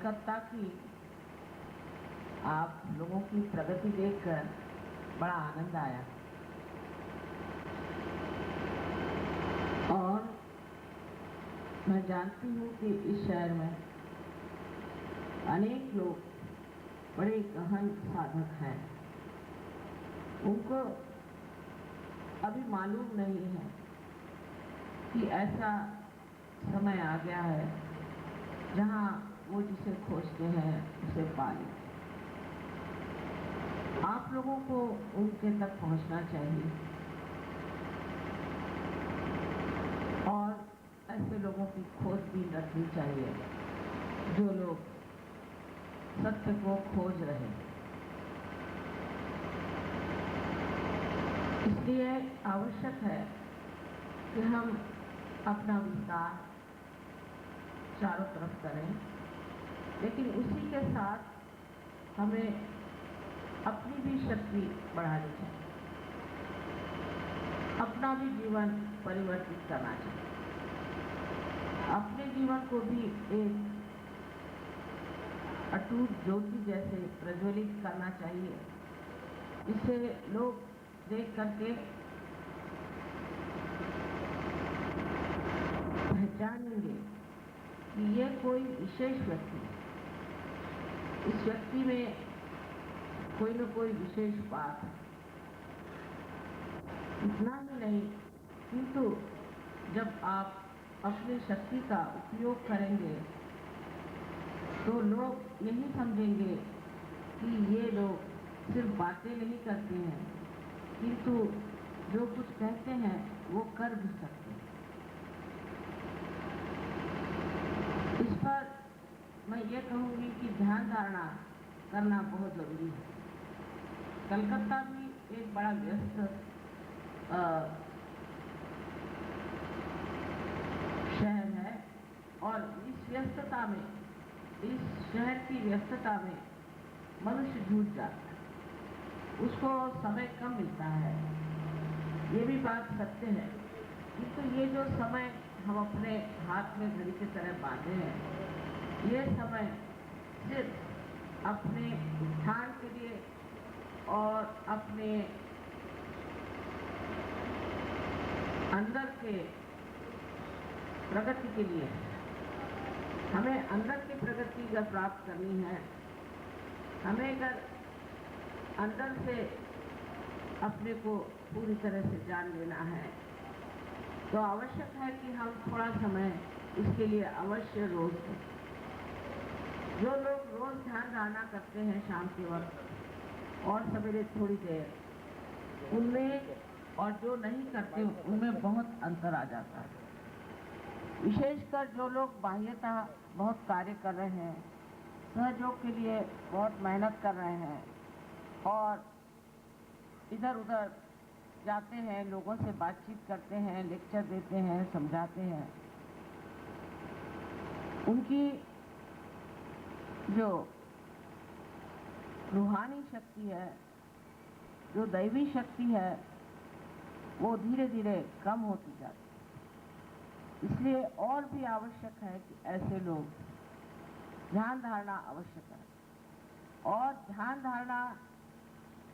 कलकत्ता की आप लोगों की प्रगति देखकर बड़ा आनंद आया और मैं जानती हूँ कि इस शहर में अनेक लोग बड़े गहन साधक हैं। उनको अभी मालूम नहीं है कि ऐसा समय आ गया है जहाँ वो जिसे खोजते हैं उसे पा लें। आप लोगों को उनके तक पहुंचना चाहिए और ऐसे लोगों की खोजबीन रखनी चाहिए जो लोग सत्य को खोज रहे हैं। इसलिए आवश्यक है कि हम अपना विस्तार चारों तरफ करें, लेकिन उसी के साथ हमें अपनी भी शक्ति बढ़ानी चाहिए, अपना भी जीवन परिवर्तित करना चाहिए, अपने जीवन को भी एक अटूट ज्योति जैसे प्रज्वलित करना चाहिए, जिससे लोग देख करके पहचानेंगे कि ये कोई विशेष व्यक्ति है, इस व्यक्ति में कोई न कोई विशेष बात है। इतना ही नहीं, किंतु जब आप अपनी शक्ति का उपयोग करेंगे तो लोग यही समझेंगे कि ये लोग सिर्फ बातें नहीं करते हैं, किंतु जो कुछ कहते हैं वो कर भी सकते हैं। इस पर मैं ये कहूँगी कि ध्यान धारणा करना बहुत जरूरी है। कलकत्ता भी एक बड़ा व्यस्त शहर है और इस व्यस्तता में, इस शहर की व्यस्तता में मनुष्य जूझ जाता है, उसको समय कम मिलता है, ये भी बात सत्य है। किंतु ये जो समय हम अपने हाथ में घड़ी की तरह बांधे हैं, ये समय सिर्फ अपने उत्थान के लिए और अपने अंदर के प्रगति के लिए है। हमें अंदर की प्रगति अगर प्राप्त करनी है, हमें अगर अंदर से अपने को पूरी तरह से जान लेना है, तो आवश्यक है कि हम थोड़ा समय इसके लिए अवश्य रोज दें। जो लोग रोज ध्यान धारणा करते हैं शाम के वक्त और सवेरे थोड़ी देर, उनमें और जो नहीं करते उनमें बहुत अंतर आ जाता है। विशेषकर जो लोग बाह्यतः बहुत कार्य कर रहे हैं, सहयोग के लिए बहुत मेहनत कर रहे हैं और इधर उधर जाते हैं, लोगों से बातचीत करते हैं, लेक्चर देते हैं, समझाते हैं, उनकी जो रूहानी शक्ति है, जो दैवी शक्ति है, वो धीरे धीरे कम होती जाती है। इसलिए और भी आवश्यक है कि ऐसे लोग ध्यान धारणा अवश्य करें और ध्यान धारणा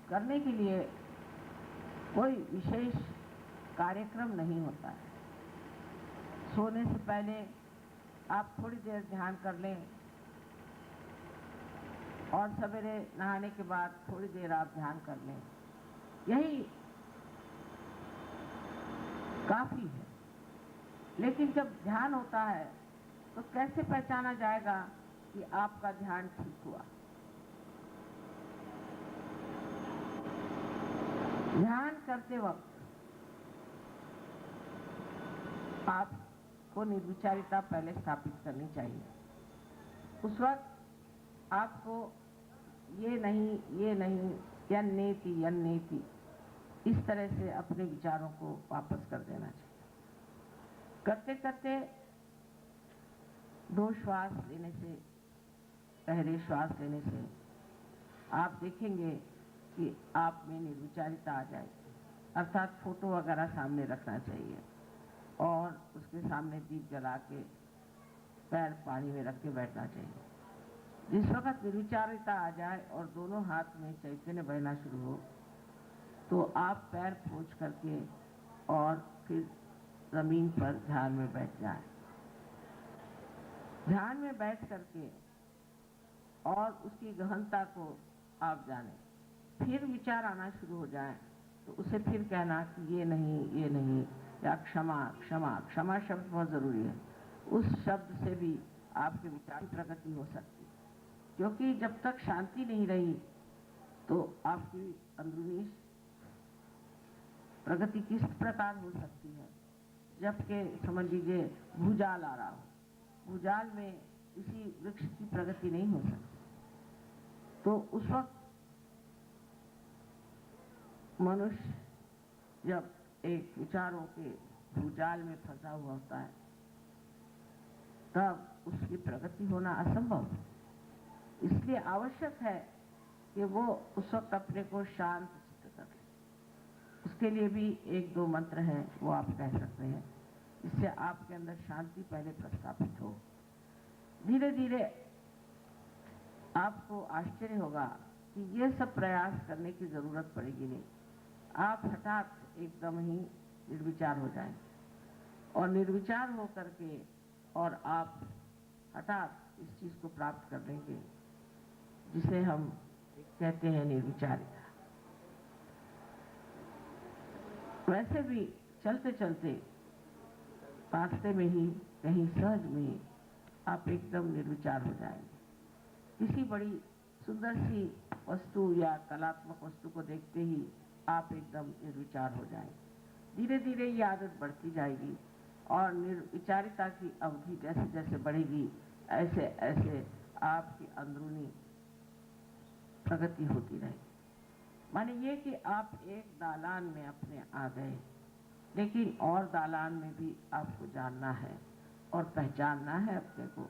करने के लिए कोई विशेष कार्यक्रम नहीं होता है। सोने से पहले आप थोड़ी देर ध्यान कर लें और सवेरे नहाने के बाद थोड़ी देर आप ध्यान कर लें, यही काफी है। लेकिन जब ध्यान होता है तो कैसे पहचाना जाएगा कि आपका ध्यान ठीक हुआ? ध्यान करते वक्त आपको निर्विचारिता पहले स्थापित करनी चाहिए। उस वक्त आपको ये नहीं यन्नेति इस तरह से अपने विचारों को वापस कर देना चाहिए। करते करते 2 श्वास लेने से, पहले श्वास लेने से आप देखेंगे कि आप में निर्विचारिता आ जाएगी। अर्थात फोटो वगैरह सामने रखना चाहिए और उसके सामने दीप जला के पैर पानी में रख के बैठना चाहिए। जिस वक्त निर्विचारिता आ जाए और दोनों हाथ में चैतन्य बहना शुरू हो, तो आप पैर पोंछ करके और फिर जमीन पर ध्यान में बैठ जाएं। ध्यान में बैठ करके और उसकी गहनता को आप जानें। फिर विचार आना शुरू हो जाए तो उसे फिर कहना कि ये नहीं, या क्षमा क्षमा। क्षमा शब्द बहुत जरूरी है। उस शब्द से भी आपके विचार की प्रगति हो सकती है, क्योंकि जब तक शांति नहीं रही तो आपकी अंदरूनी प्रगति किस प्रकार हो सकती है। जबकि समझ लीजिए भूजाल आ रहा हो, भूजाल में किसी वृक्ष की प्रगति नहीं हो सकती, तो उस वक्त मनुष्य जब एक विचारों के भूजाल में फंसा हुआ होता है, तब उसकी प्रगति होना असंभव है। इसलिए आवश्यक है कि वो उस वक्त अपने को शांत चित्त कर ले। उसके लिए भी एक दो मंत्र हैं, वो आप कह सकते हैं, इससे आपके अंदर शांति पहले प्रस्थापित हो। धीरे धीरे आपको आश्चर्य होगा कि ये सब प्रयास करने की जरूरत पड़ेगी नहीं। आप हठात एकदम ही निर्विचार हो जाएंगे, और निर्विचार हो करके और आप हठात इस चीज को प्राप्त कर लेंगे जिसे हम कहते हैं निर्विचारिता। वैसे भी चलते चलते रास्ते में ही कहीं सहज में आप एकदम निर्विचार हो जाएंगे। किसी बड़ी सुंदर सी वस्तु या कलात्मक वस्तु को देखते ही आप एकदम निर्विचार हो जाएंगे। धीरे धीरे ये आदत बढ़ती जाएगी और निर्विचारिता की अवधि जैसे जैसे बढ़ेगी, ऐसे ऐसे आपकी अंदरूनी प्रगति होती रहेगी। माने ये कि आप एक दालान में अपने आ गए, लेकिन और दालान में भी आपको जानना है और पहचानना है अपने को।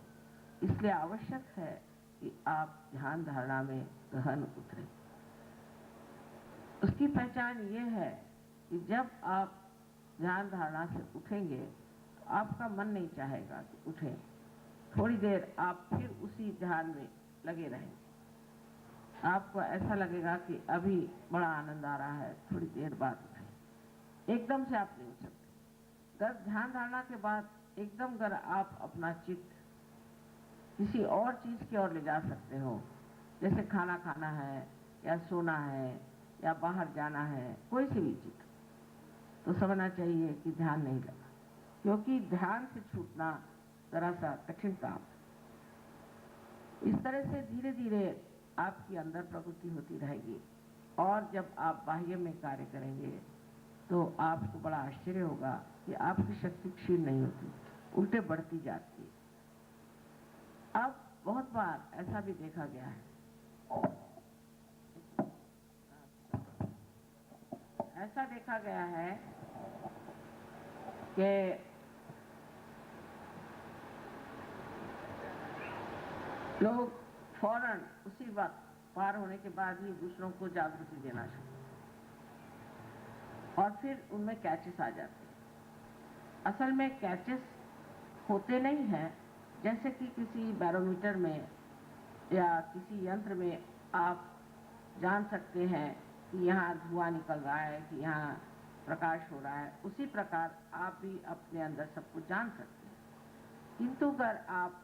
इसलिए आवश्यक है कि आप ध्यान धारणा में गहन उतरें। उसकी पहचान ये है कि जब आप ध्यान धारणा से उठेंगे तो आपका मन नहीं चाहेगा कि उठें। थोड़ी देर आप फिर उसी ध्यान में लगे रहेंगे। आपको ऐसा लगेगा कि अभी बड़ा आनंद आ रहा है, थोड़ी देर बाद उठें। एकदम से आप नहीं उठ सकते। अगर ध्यान धारणा के बाद एकदम अगर आप अपना चित्त किसी और चीज की ओर ले जा सकते हो, जैसे खाना खाना है या सोना है या बाहर जाना है, कोई सी भी चीज, तो समझना चाहिए कि ध्यान नहीं लगा, क्योंकि ध्यान से छूटना जरा सा कठिन काम है। इस तरह से धीरे धीरे आपकी अंदर प्रवृत्ति होती रहेगी, और जब आप बाह्य में कार्य करेंगे तो आपको बड़ा आश्चर्य होगा कि आपकी शक्ति क्षीण नहीं होती, उल्टे बढ़ती जाती है। अब बहुत बार ऐसा भी देखा गया है, ऐसा देखा गया है कि लोग फौरन उसी वक्त पार होने के बाद ही दूसरों को जागृति देना शुरू, और फिर उनमें कैचेस आ जाते हैं। असल में कैचेस होते नहीं हैं, जैसे कि किसी बैरोमीटर में या किसी यंत्र में आप जान सकते हैं कि यहाँ धुआं निकल रहा है, कि यहाँ प्रकाश हो रहा है, उसी प्रकार आप भी अपने अंदर सब कुछ जान सकते हैं। किंतु अगर आप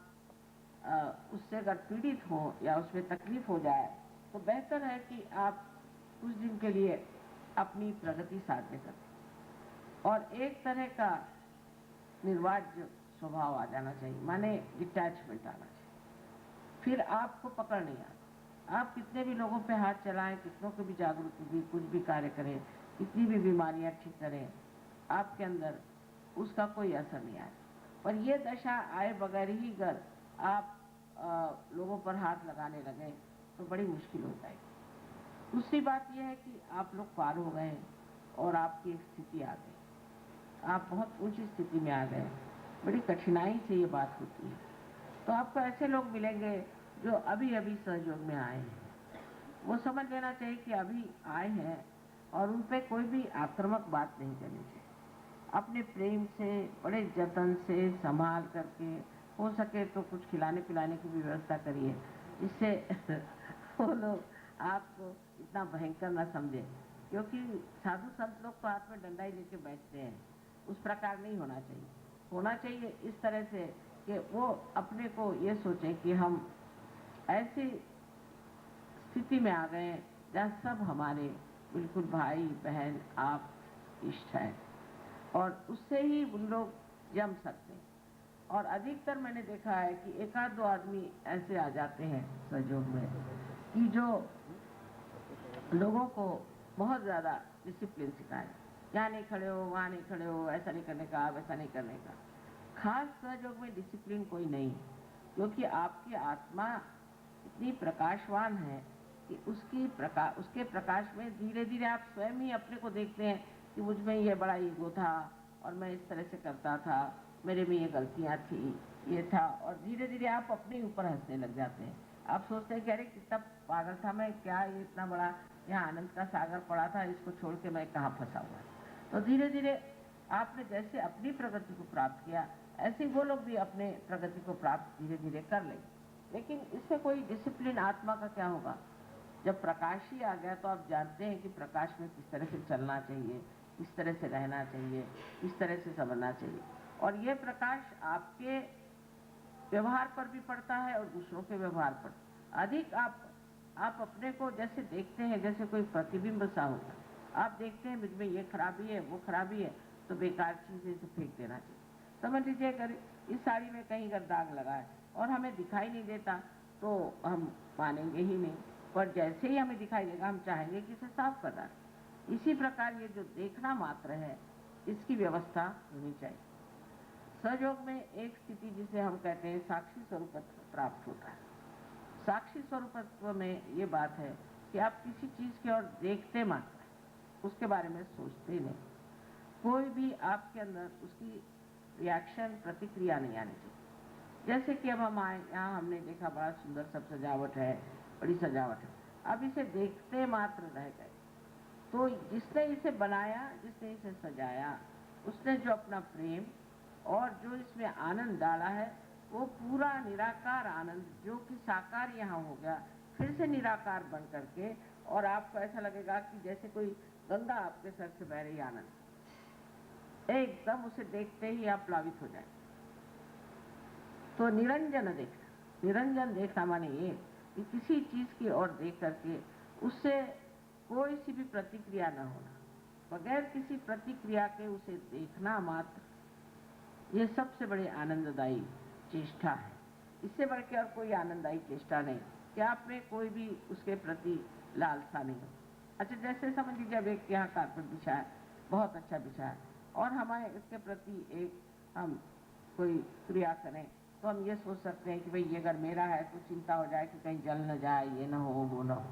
उससे अगर पीड़ित हो या उसमें तकलीफ हो जाए तो बेहतर है कि आप कुछ दिन के लिए अपनी प्रगति साध्य करें, और एक तरह का निर्वाज्य स्वभाव आ जाना चाहिए, माने डिटैचमेंट आना चाहिए। फिर आपको पकड़ नहीं आता। आप कितने भी लोगों पे हाथ चलाएं, कितनों को भी जागरूक भी कुछ भी कार्य करें, कितनी भी बीमारियां ठीक करें, आपके अंदर उसका कोई असर नहीं आए। पर यह दशा आए बगैर ही अगर आप लोगों पर हाथ लगाने लगे तो बड़ी मुश्किल हो जाएगी। दूसरी बात यह है कि आप लोग पार हो गए और आपकी एक स्थिति आ गई, आप बहुत ऊंची स्थिति में आ गए, बड़ी कठिनाई से ये बात होती है। तो आपको ऐसे लोग मिलेंगे जो अभी अभी सहयोग में आए हैं। वो समझ लेना चाहिए कि अभी आए हैं और उन पर कोई भी आक्रामक बात नहीं करनी चाहिए। अपने प्रेम से, बड़े जतन से संभाल करके, हो सके तो कुछ खिलाने पिलाने की भी व्यवस्था करिए, जिससे वो लोग आपको इतना भयंकर न समझे, क्योंकि साधु संत लोग तो हाथ में डंडा ही लेके बैठते हैं। उस प्रकार नहीं होना चाहिए। होना चाहिए इस तरह से कि वो अपने को ये सोचें कि हम ऐसी स्थिति में आ गए जहाँ सब हमारे बिल्कुल भाई बहन आप इष्ट हैं, और उससे ही उन लोग जम सकते हैं। और अधिकतर मैंने देखा है कि एक आध दो आदमी ऐसे आ जाते हैं सहयोग में कि जो लोगों को बहुत ज़्यादा डिसिप्लिन सिखाए, यहाँ नहीं खड़े हो, वहाँ नहीं खड़े हो, ऐसा नहीं करने का, वैसा नहीं करने का। खास सहयोग में डिसिप्लिन कोई नहीं, क्योंकि आपकी आत्मा इतनी प्रकाशवान है कि उसके प्रकाश में धीरे धीरे आप स्वयं ही अपने को देखते हैं कि मुझ में ये बड़ा ईगो था और मैं इस तरह से करता था, मेरे में ये गलतियाँ थी, ये था, और धीरे धीरे आप अपने ऊपर हंसने लग जाते हैं। आप सोचते हैं कि अरे कितना पागल था मैं, क्या ये इतना बड़ा यहाँ आनंद का सागर पड़ा था, इसको छोड़ के मैं कहाँ फंसा हुआ। तो धीरे धीरे आपने जैसे अपनी प्रगति को प्राप्त किया, ऐसे वो लोग भी अपने प्रगति को प्राप्त धीरे धीरे कर लेंगे। लेकिन इससे कोई डिसिप्लिन आत्मा का क्या होगा? जब प्रकाश ही आ गया तो आप जानते हैं कि प्रकाश में किस तरह से चलना चाहिए, किस तरह से रहना चाहिए, किस तरह से समझना चाहिए। और यह प्रकाश आपके व्यवहार पर भी पड़ता है और दूसरों के व्यवहार पर। अधिक आप अपने को जैसे देखते हैं, जैसे कोई प्रतिबिंब सा होता है। आप देखते हैं मुझ में ये खराबी है, वो खराबी है, तो बेकार चीज़ें से फेंक देना चाहिए। समझ लीजिए अगर इस साड़ी में कहीं अगर दाग लगा है और हमें दिखाई नहीं देता तो हम मानेंगे ही नहीं, पर जैसे ही हमें दिखाई देगा हम चाहेंगे कि इसे साफ कर डालें। इसी प्रकार ये जो देखना मात्र है, इसकी व्यवस्था होनी चाहिए। सहयोग में एक स्थिति जिसे हम कहते हैं साक्षी स्वरूपत्व प्राप्त होता है। साक्षी स्वरूपत्व में ये बात है कि आप किसी चीज़ की ओर देखते मात्र, उसके बारे में सोचते नहीं। कोई भी आपके अंदर उसकी रिएक्शन, प्रतिक्रिया नहीं आनी चाहिए। जैसे कि अब हम आए यहाँ, हमने देखा बड़ा सुंदर सब सजावट है, बड़ी सजावट है, अब इसे देखते मात्र रह गए। तो जिसने इसे बनाया, जिसने इसे सजाया, उसने जो अपना प्रेम और जो इसमें आनंद डाला है, वो पूरा निराकार आनंद जो कि साकार यहाँ हो गया, फिर से निराकार बन करके, और आपको ऐसा लगेगा कि जैसे कोई गंगा आपके सर से बह रही आनंद, एकदम उसे देखते ही आप प्लावित हो जाए। तो निरंजन देखना, निरंजन देखना माने ये कि किसी चीज की ओर देख करके उससे कोई सी भी प्रतिक्रिया न होना, बगैर किसी प्रतिक्रिया के उसे देखना मात्र, ये सबसे बड़ी आनंददायी चेष्टा है। इससे बढ़ के और कोई आनंददायी चेष्टा नहीं कि आप में कोई भी उसके प्रति लालसा नहीं हो। अच्छा, जैसे समझ लीजिए अब एक यहाँ कारपेट बिछा है, बहुत अच्छा बिछा है, और हमारे इसके प्रति एक हम कोई क्रिया करें तो हम ये सोच सकते हैं कि भाई ये अगर मेरा है तो चिंता हो जाए कि कहीं जल न जाए, ये ना हो, वो ना हो।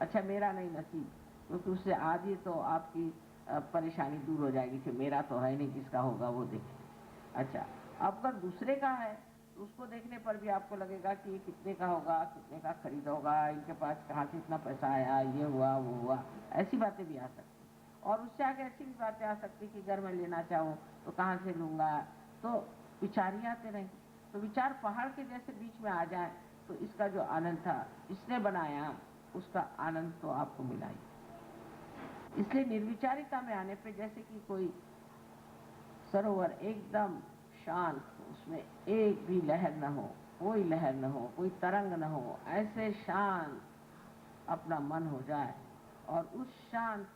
अच्छा, मेरा नहीं नसीब, क्योंकि उससे आधी तो आपकी परेशानी दूर हो जाएगी कि मेरा तो है नहीं, किसका होगा वो देखें। अच्छा, अब अगर दूसरे का है तो उसको देखने पर भी आपको लगेगा कि ये कितने का होगा, कितने का खरीदा होगा, इनके पास कहाँ से इतना पैसा आया, ये हुआ वो हुआ, ऐसी बातें भी आ सकती। और उससे आगे ऐसी भी बातें आ सकती कि अगर मैं लेना चाहूँ तो कहाँ से लूँगा, तो विचार ही आते रहेंगे। तो विचार पहाड़ के जैसे बीच में आ जाए तो इसका जो आनंद था, इसने बनाया, उसका आनंद तो आपको मिला ही। इसलिए निर्विचारिता में आने पे, जैसे कि कोई सरोवर एकदम शांत, उसमें एक भी लहर न हो, कोई लहर न हो, कोई तरंग न हो, ऐसे शांत अपना मन हो जाए, और उस शांत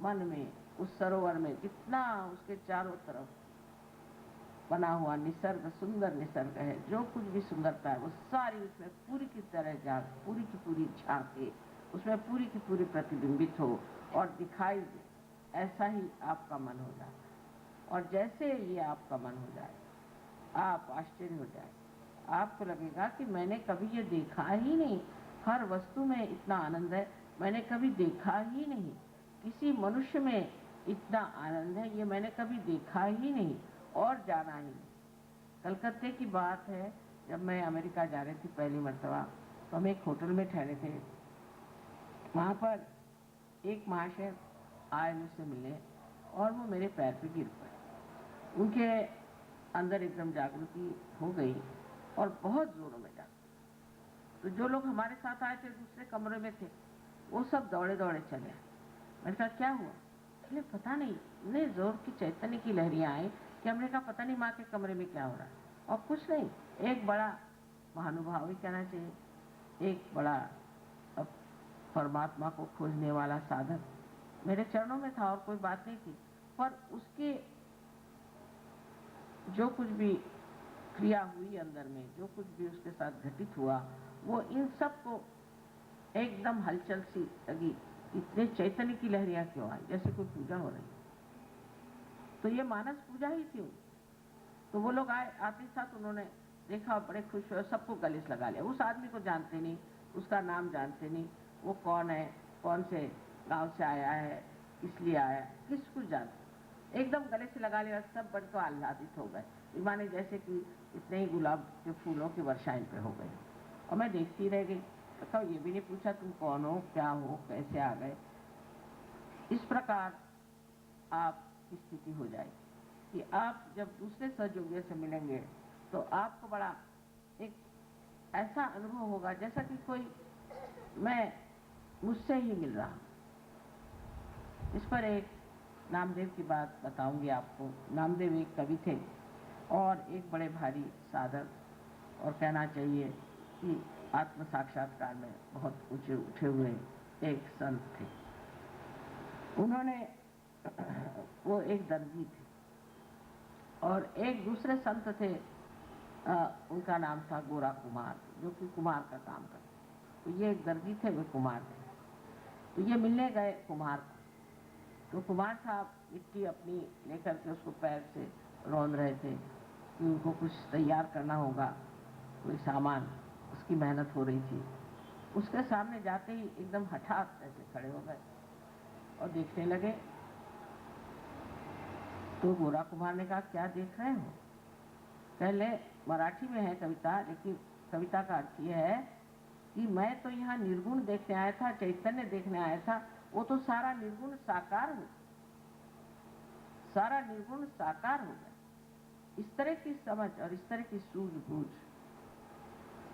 मन में, उस सरोवर में जितना उसके चारों तरफ बना हुआ निसर्ग, सुंदर निसर्ग है, जो कुछ भी सुंदरता है वो सारी उसमें पूरी की तरह पूरी की पूरी झांके, उसमें पूरी की पूरी प्रतिबिंबित हो और दिखाई दे, ऐसा ही आपका मन हो जाए। और जैसे ये आपका मन हो जाए, आप आश्चर्य हो जाए, आपको लगेगा कि मैंने कभी ये देखा ही नहीं, हर वस्तु में इतना आनंद है, मैंने कभी देखा ही नहीं, किसी मनुष्य में इतना आनंद है, ये मैंने कभी देखा ही नहीं और जाना ही नहीं। कलकत्ते की बात है, जब मैं अमेरिका जा रही थी पहली मरतबा, तो हम एक होटल में ठहरे थे। वहाँ पर एक महाशय आए मुझसे मिलने, और वो मेरे पैर पे गिर पड़े। उनके अंदर एकदम जागृति हो गई और बहुत जोरों में जागृति। तो जो लोग हमारे साथ आए थे दूसरे कमरे में थे, वो सब दौड़े दौड़े चले। मैंने कहा क्या हुआ? बोले पता नहीं, इतने जोर की चैतन्य की लहरियां आई कि हमने कहा पता नहीं माँ के कमरे में क्या हो रहा है। और कुछ नहीं, एक बड़ा महानुभाव ही कहना चाहिए, एक बड़ा परमात्मा को खोजने वाला साधक मेरे चरणों में था और कोई बात नहीं थी। पर उसके जो कुछ भी क्रिया हुई अंदर में, जो कुछ भी उसके साथ घटित हुआ, वो इन सब को एकदम हलचल सी लगी। इतने चैतन्य की लहरियां क्यों आई, जैसे कोई पूजा हो रही। तो ये मानस पूजा ही थी। तो वो लोग आए, आते साथ उन्होंने देखा, बड़े खुश हुए, सबको गले से लगा लिया। उस आदमी को जानते नहीं, उसका नाम जानते नहीं, वो कौन है, कौन से गांव से आया है, इसलिए आया, किस कुछ जानते, एकदम गले से लगा लिया। सब बड़े तो आह्लादित हो गए, माने जैसे कि इतने ही गुलाब के फूलों की वर्षा इन पे हो गई। और मैं देखती रह गई, तो ये भी नहीं पूछा तुम कौन हो, क्या हो, कैसे आ गए। इस प्रकार आपकी स्थिति हो जाएगी कि आप जब दूसरे सहयोगियों से मिलेंगे तो आपको बड़ा एक ऐसा अनुभव होगा जैसा कि कोई मैं मुझसे ही मिल रहा हूं। इस पर एक नामदेव की बात बताऊंगी आपको। नामदेव एक कवि थे और एक बड़े भारी साधक, और कहना चाहिए कि आत्म साक्षात्कार में बहुत ऊंचे उठे हुए एक संत थे। उन्होंने वो एक दर्जी थे और एक दूसरे संत थे, उनका नाम था गोरा कुमार, जो कि कुमार का काम करते। तो ये एक दर्जी थे, वे कुमार थे। तो ये मिलने गए कुमार को। तो कुमार साहब मिट्टी अपनी लेकर के उसको पैर से रौंद रहे थे कि उनको कुछ तैयार करना होगा, कोई सामान, उसकी मेहनत हो रही थी। उसके सामने जाते ही एकदम हठात ऐसे खड़े हो गए और देखने लगे। तो गोरा कुमार ने कहा क्या देख रहे हो? पहले मराठी में है कविता, लेकिन कविता का अर्थ यह है कि मैं तो यहाँ निर्गुण देखने आया था, चैतन्य देखने आया था। वो तो सारा निर्गुण साकार हो, सारा निर्गुण साकार हो गया। इस तरह की समझ और इस तरह की सूझबूझ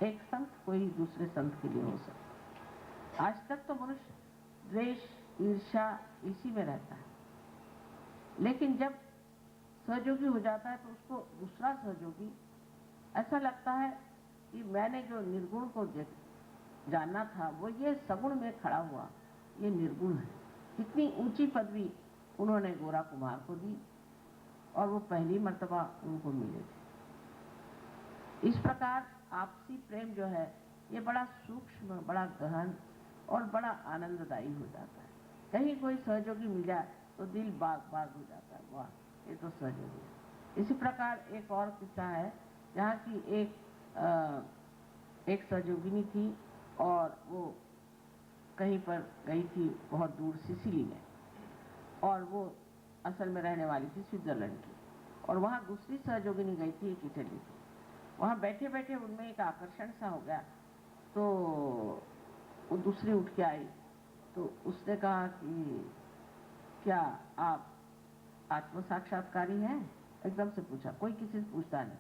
एक संत कोई दूसरे संत के लिए हो सकता। आज तक तो मनुष्य द्वेष, ईर्ष्या इसी में रहता है, लेकिन जब सहयोगी हो जाता है तो उसको दूसरा सहयोगी ऐसा लगता है कि मैंने जो निर्गुण को जानना था वो ये सगुण में खड़ा हुआ, ये निर्गुण है। कितनी ऊंची पदवी उन्होंने गोरा कुमार को दी और वो पहली मर्तबा उनको मिले थे। इस प्रकार आपसी प्रेम जो है ये बड़ा सूक्ष्म, बड़ा गहन और बड़ा आनंददायी हो जाता है। कहीं कोई सहयोगी मिल जाए तो दिल बाग बाग हो जाता है, वाह ये तो सहयोगी है। इसी प्रकार एक और किस्सा है जहाँ की एक सहयोगिनी थी और वो कहीं पर गई थी बहुत दूर सिसिली में, और वो असल में रहने वाली थी स्विट्जरलैंड की, और वहाँ दूसरी सहयोगिनी गई थी एक इटली की। वहाँ बैठे बैठे उनमें एक आकर्षण सा हो गया, तो वो दूसरी उठ के आई। तो उसने कहा कि क्या आप आत्म साक्षात्कारी हैं? एकदम से पूछा, कोई किसी से पूछता नहीं।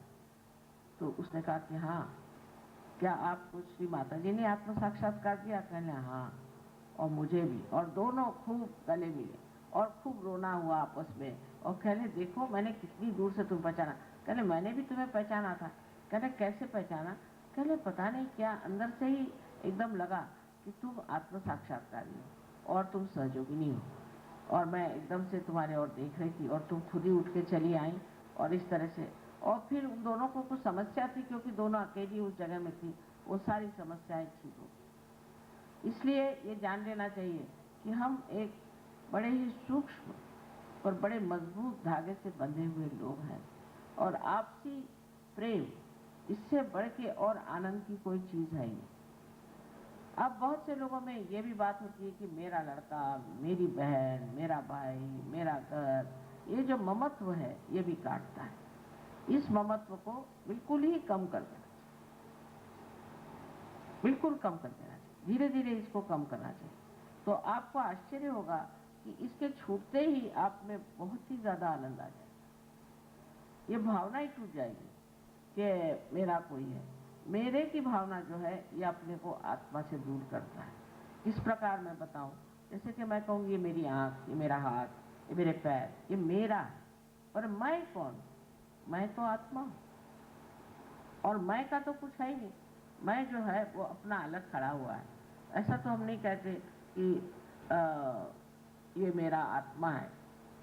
तो उसने कहा कि हाँ, क्या आपको श्री माता जी ने आत्म साक्षात्कार दिया? कहने हाँ, और मुझे भी। और दोनों खूब गले मिले और खूब रोना हुआ आपस में। और कहने देखो मैंने कितनी दूर से तुम्हें पहचाना। कहने मैंने भी तुम्हें पहचाना था। कहने कैसे पहचाना? कहने पता नहीं क्या अंदर से ही एकदम लगा कि तुम आत्म साक्षात्कारी हो और तुम सहयोगिनी हो, और मैं एकदम से तुम्हारे और देख रही थी और तुम खुद ही उठ के चली आई और इस तरह से। और फिर उन दोनों को कुछ समस्या थी क्योंकि दोनों अकेली उस जगह में थी, वो सारी समस्याएं ठीक हो। इसलिए ये जान लेना चाहिए कि हम एक बड़े ही सूक्ष्म और बड़े मजबूत धागे से बंधे हुए लोग हैं, और आपसी प्रेम इससे बढ़ के और आनंद की कोई चीज है ही नहीं। अब बहुत से लोगों में ये भी बात होती है कि मेरा लड़का, मेरी बहन, मेरा भाई, मेरा घर, ये जो ममत्व है ये भी काटता है। इस ममत्व को बिल्कुल ही कम कर देना चाहिए, बिल्कुल कम कर देना चाहिए, धीरे धीरे इसको कम करना चाहिए। तो आपको आश्चर्य होगा कि इसके छूटते ही आप में बहुत ही ज्यादा आनंद आ जाए। ये भावना ही टूट जाएगी कि मेरा कोई है। मेरे की भावना जो है ये अपने को आत्मा से दूर करता है। किस प्रकार मैं बताऊं? जैसे कि मैं कहूँ ये मेरी आँख, ये मेरा हाथ, ये मेरे पैर, ये मेरा है, पर मैं कौन? मैं तो आत्मा हूँ, और मैं का तो कुछ है ही नहीं। मैं जो है वो अपना अलग खड़ा हुआ है। ऐसा तो हम नहीं कहते कि ये मेरा आत्मा है।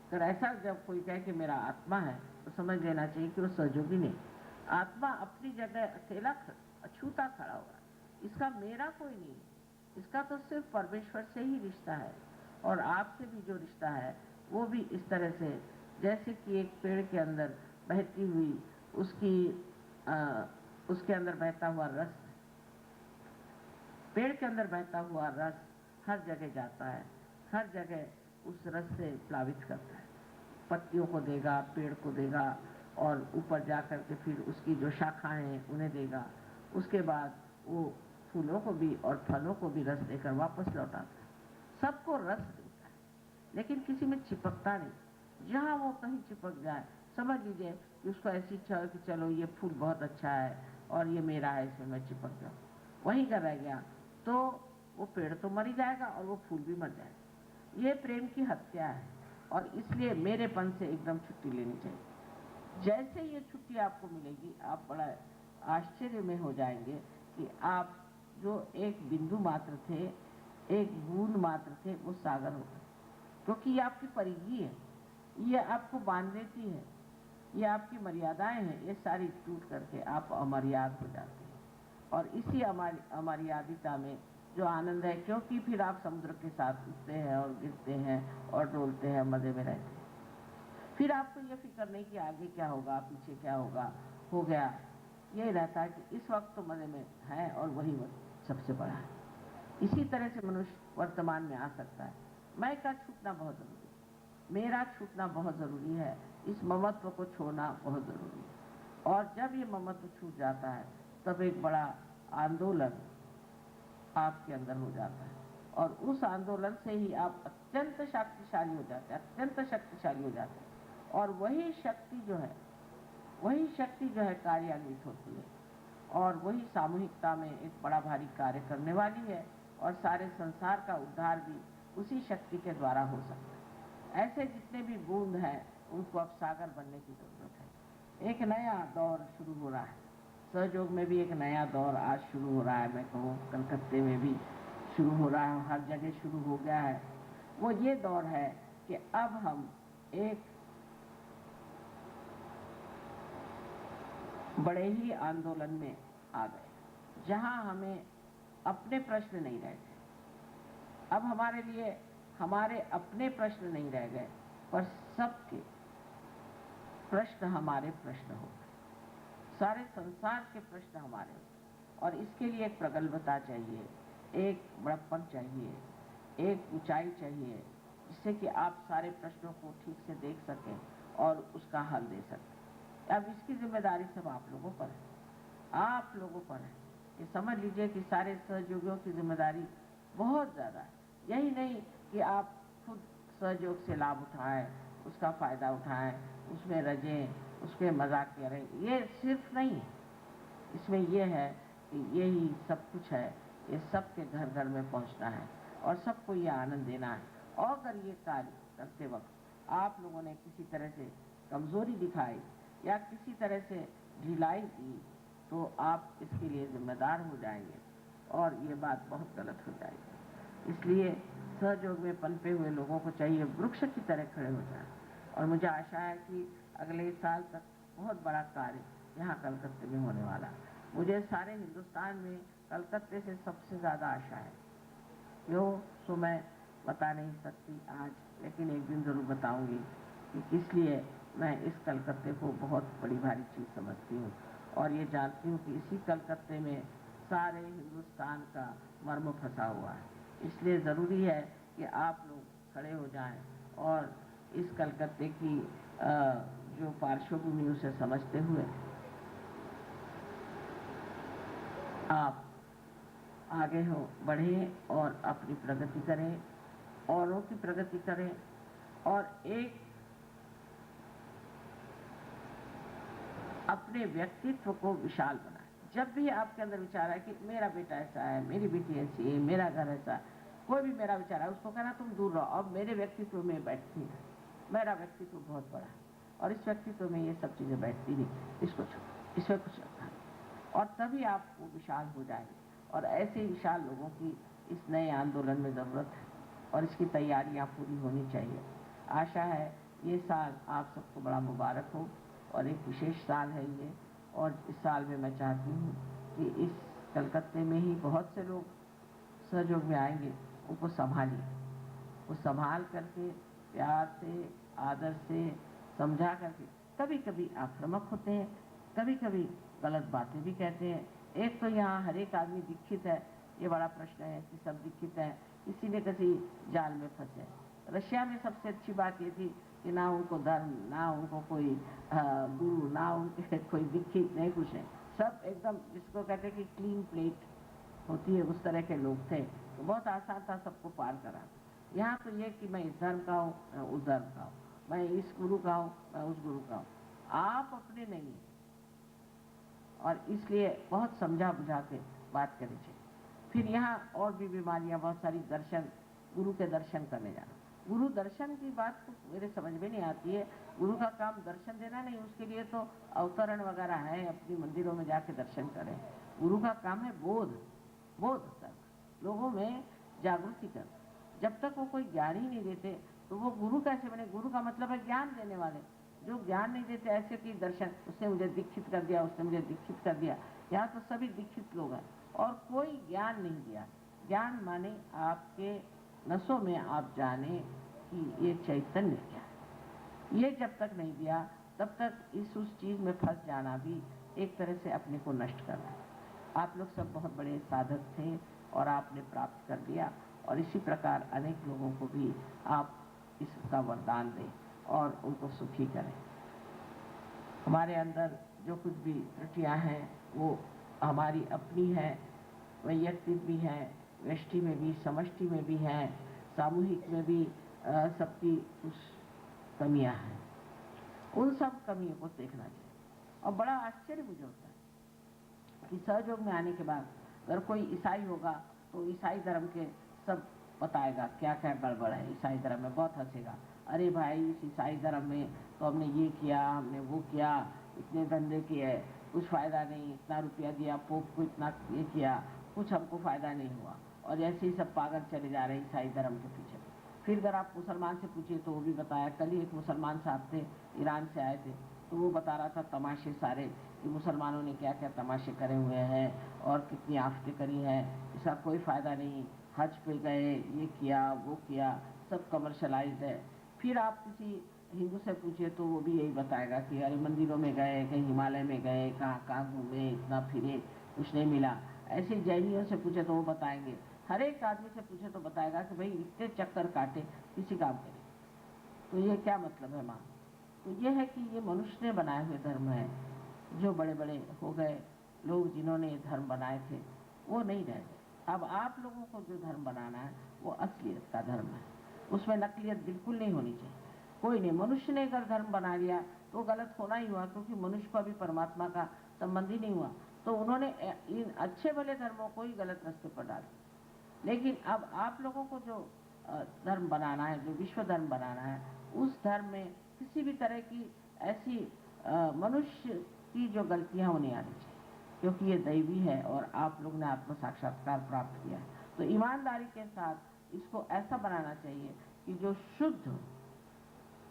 अगर ऐसा जब कोई कहे कि मेरा आत्मा है तो समझ लेना चाहिए कि वो सहयोगी नहीं। आत्मा अपनी जगह अकेला अछूता खड़ा हुआ है, इसका मेरा कोई नहीं है। इसका तो सिर्फ परमेश्वर से ही रिश्ता है, और आपसे भी जो रिश्ता है वो भी इस तरह से, जैसे कि एक पेड़ के अंदर बहती हुई उसके अंदर बहता हुआ रस, पेड़ के अंदर बहता हुआ रस हर जगह जाता है, हर जगह उस रस से प्लावित करता है, पत्तियों को देगा, पेड़ को देगा, और ऊपर जाकर के फिर उसकी जो शाखाएं हैं उन्हें देगा। उसके बाद वो फूलों को भी और फलों को भी रस देकर वापस लौटाता है। सबको रस देता है, लेकिन किसी में चिपकता नहीं। जहाँ वो कहीं चिपक जाए, समझ लीजिए कि उसको ऐसी इच्छा हो कि चलो ये फूल बहुत अच्छा है और ये मेरा है, इसमें मैं चिपक जाऊँ, वहीं का रह गया, तो वो पेड़ तो मर ही जाएगा और वो फूल भी मर जाएगा। ये प्रेम की हत्या है, और इसलिए मेरेपन से एकदम छुट्टी लेनी चाहिए। जैसे ये छुट्टी आपको मिलेगी, आप बड़ा आश्चर्य में हो जाएंगे कि आप जो एक बिंदु मात्र थे, एक बूंद मात्र थे, वो सागर हो गए। क्योंकि ये आपकी परिधि है, ये आपको बांध देती है, ये आपकी मर्यादाएं हैं, ये सारी टूट करके आप अमर्याद हो जाते हैं। और इसी अमर्यादिता में जो आनंद है, क्योंकि फिर आप समुद्र के साथ उठते हैं और गिरते हैं और डोलते हैं, मजे में रहते हैं। फिर आपको ये फिक्र नहीं कि आगे क्या होगा, पीछे क्या होगा, हो गया। ये रहता है कि इस वक्त तो मजे में है और वही वक्त सबसे बड़ा है। इसी तरह से मनुष्य वर्तमान में आ सकता है। मैं का छूटना बहुत जरूरी है, मेरा छूटना बहुत जरूरी है, इस ममत्व को छोड़ना बहुत जरूरी है। और जब ये ममत्व छूट जाता है तब एक बड़ा आंदोलन आपके अंदर हो जाता है, और उस आंदोलन से ही आप अत्यंत शक्तिशाली हो जाते हैं, अत्यंत शक्तिशाली हो जाते हैं। और वही शक्ति जो है कार्यान्वित होती है, और वही सामूहिकता में एक बड़ा भारी कार्य करने वाली है, और सारे संसार का उद्धार भी उसी शक्ति के द्वारा हो सकता है। ऐसे जितने भी बूंद हैं उनको अब सागर बनने की जरूरत है। एक नया दौर शुरू हो रहा है, सहयोग में भी एक नया दौर आज शुरू हो रहा है। मैं कहूँ कलकत्ते में भी शुरू हो रहा है, हर जगह शुरू हो गया है। वो ये दौर है कि अब हम एक बड़े ही आंदोलन में आ गए, जहां हमें अपने प्रश्न नहीं रह गए। अब हमारे लिए हमारे अपने प्रश्न नहीं रह गए, पर सबके प्रश्न हमारे प्रश्न हो गए, सारे संसार के प्रश्न हमारे हो। और इसके लिए एक प्रगल्भता चाहिए, एक बड़प्पन चाहिए, एक ऊंचाई चाहिए, जिससे कि आप सारे प्रश्नों को ठीक से देख सकें और उसका हल दे सकें। अब इसकी जिम्मेदारी सब आप लोगों पर है, आप लोगों पर है। ये समझ लीजिए कि सारे सहयोगियों की जिम्मेदारी बहुत ज़्यादा है। यही नहीं कि आप खुद सहयोग से लाभ उठाएं, उसका फ़ायदा उठाएं, उसमें रजें, उसमें मजाक करें, ये सिर्फ नहीं है। इसमें यह है कि यही सब कुछ है, ये सबके घर घर में पहुंचना है और सबको ये आनंद देना है। और अगर ये कार्य करते वक्त आप लोगों ने किसी तरह से कमजोरी दिखाई या किसी तरह से ढिलाई दी, तो आप इसके लिए जिम्मेदार हो जाएंगे और ये बात बहुत गलत हो जाएगी। इसलिए सहयोग में पनपे हुए लोगों को चाहिए वृक्ष की तरह खड़े हो जाए। और मुझे आशा है कि अगले साल तक बहुत बड़ा कार्य यहाँ कलकत्ते में होने वाला है। मुझे सारे हिंदुस्तान में कलकत्ते से सबसे ज़्यादा आशा है। क्यों सो मैं बता नहीं सकती आज, लेकिन एक दिन ज़रूर बताऊंगी कि किस लिए मैं इस कलकत्ते को बहुत बड़ी भारी चीज़ समझती हूँ, और ये जानती हूँ कि इसी कलकत्ते में सारे हिंदुस्तान का मर्म फंसा हुआ है। इसलिए ज़रूरी है कि आप लोग खड़े हो जाएं और इस कलकत्ते की जो पार्श्वभूमि उसे समझते हुए आप आगे हो बढ़ें और अपनी प्रगति करें, औरों की प्रगति करें, और एक अपने व्यक्तित्व को विशाल बनाएं। जब भी आपके अंदर विचार है कि मेरा बेटा ऐसा है, मेरी बेटी ऐसी है, मेरा घर ऐसा है, कोई भी मेरा विचार है, उसको कहना तुम दूर रहो, अब मेरे व्यक्तित्व में बैठती है, मेरा व्यक्तित्व बहुत बड़ा है और इस व्यक्तित्व में ये सब चीज़ें बैठती नहीं, इसको छोड़ो, इसमें कुछ रखा है, और तभी आप वो विशाल हो जाएंगे। और ऐसे विशाल लोगों की इस नए आंदोलन में ज़रूरत है और इसकी तैयारियां पूरी होनी चाहिए। आशा है ये साल आप सबको बड़ा मुबारक हो और एक विशेष साल है ये, और इस साल में मैं चाहती हूँ कि इस कलकत्ते में ही बहुत से लोग सहयोग में आएंगे, उनको संभालिए, वो संभाल करके प्यार से, आदर से समझा करके। कभी कभी आक्रामक होते हैं, कभी कभी गलत बातें भी कहते हैं। एक तो यहाँ हर एक आदमी दीक्षित है, ये बड़ा प्रश्न है कि सब दीक्षित हैं, किसी न किसी जाल में फंसे। रशिया में सबसे अच्छी बात ये थी कि ना उनको धर्म, ना उनको कोई गुरु, ना उनके कोई दीक्षित, नहीं कुछ नहीं, सब एकदम जिसको कहते हैं कि क्लीन प्लेट होती है, उस तरह के लोग थे, तो बहुत आसान था सबको पार करा। यहाँ तो ये कि मैं इस धर्म का हूँ, मैं उस धर्म का हूँ, मैं इस गुरु का हूँ, मैं उस गुरु का हूँ, आप अपने नहीं, और इसलिए बहुत समझा बुझा के बात करनी चाहिए। फिर यहाँ और भी बीमारियाँ बहुत सारी, दर्शन, गुरु के दर्शन करने जाना। गुरु दर्शन की बात तो मेरे समझ में नहीं आती है। गुरु का काम दर्शन देना नहीं, उसके लिए तो अवतरण वगैरह है, अपनी मंदिरों में जाके दर्शन करें। गुरु का काम है बोध, बोध कर, लोगों में जागृति कर। जब तक वो कोई ज्ञान ही नहीं देते तो वो गुरु कैसे बने? गुरु का मतलब है ज्ञान देने वाले। जो ज्ञान नहीं देते, ऐसे कि दर्शन, उसने मुझे दीक्षित कर दिया, उसने मुझे दीक्षित कर दिया। यहाँ तो सभी दीक्षित लोग हैं और कोई ज्ञान नहीं दिया। ज्ञान माने आपके नसों में आप जाने कि ये चैतन्य क्या है। ये जब तक नहीं दिया तब तक इस उस चीज़ में फंस जाना भी एक तरह से अपने को नष्ट करना। आप लोग सब बहुत बड़े साधक थे और आपने प्राप्त कर लिया, और इसी प्रकार अनेक लोगों को भी आप इसका वरदान दें और उनको सुखी करें। हमारे अंदर जो कुछ भी त्रुटियां हैं वो हमारी अपनी है, वैयक्तिक भी है, व्यष्टि में भी, समष्टि में भी है, सामूहिक में भी सबकी कुछ कमियां हैं। उन सब कमियों को देखना चाहिए। और बड़ा आश्चर्य मुझे होता है कि सहयोग में आने के बाद अगर कोई ईसाई होगा तो ईसाई धर्म के सब बताएगा क्या क्या गड़बड़ है ईसाई धर्म में, बहुत हंसेगा। अरे भाई, इस ईसाई धर्म में तो हमने ये किया, हमने वो किया, इतने धंधे किए, कुछ फ़ायदा नहीं, इतना रुपया दिया पोप को, इतना ये किया, कुछ हमको फ़ायदा नहीं हुआ, और ऐसे ही सब पागल चले जा रहे हैं ईसाई धर्म के पीछे। फिर अगर आप मुसलमान से पूछिए तो वो भी बताया। कल ही एक मुसलमान साहब थे, ईरान से आए थे, तो वो बता रहा था तमाशे सारे कि मुसलमानों ने क्या क्या तमाशे करे हुए हैं और कितनी आफतें करी हैं, इसका कोई फ़ायदा नहीं, हज पे गए, ये किया वो किया, सब कमर्शलाइज्ड है। फिर आप किसी हिंदू से पूछिए तो वो भी यही बताएगा कि अरे मंदिरों में गए, कहीं हिमालय में गए, कहाँ कहाँ घूमे, इतना फिरे, कुछ नहीं मिला। ऐसे जैनियों से पूछे तो वो बताएंगे, हर एक आदमी से पूछे तो बताएगा कि भाई इतने चक्कर काटे किसी काम के नहीं। तो ये क्या मतलब है माँ? तो ये है कि ये मनुष्य ने बनाए हुए धर्म है। जो बड़े बड़े हो गए लोग जिन्होंने ये धर्म बनाए थे वो नहीं रह गए। अब आप लोगों को जो धर्म बनाना है वो असलियत का धर्म है, उसमें नकलियत बिल्कुल नहीं होनी चाहिए। कोई नहीं, मनुष्य ने अगर धर्म बना लिया तो गलत होना ही हुआ, क्योंकि मनुष्य को अभी परमात्मा का संबंध ही नहीं हुआ। तो उन्होंने इन अच्छे भले धर्मों को ही गलत रास्ते पर डाल। लेकिन अब आप लोगों को जो धर्म बनाना है, जो विश्व धर्म बनाना है, उस धर्म में किसी भी तरह की ऐसी मनुष्य की जो गलतियां वो नहीं आनी चाहिए, क्योंकि ये दैवी है और आप लोग ने आत्म साक्षात्कार प्राप्त किया। तो ईमानदारी के साथ इसको ऐसा बनाना चाहिए कि जो शुद्ध,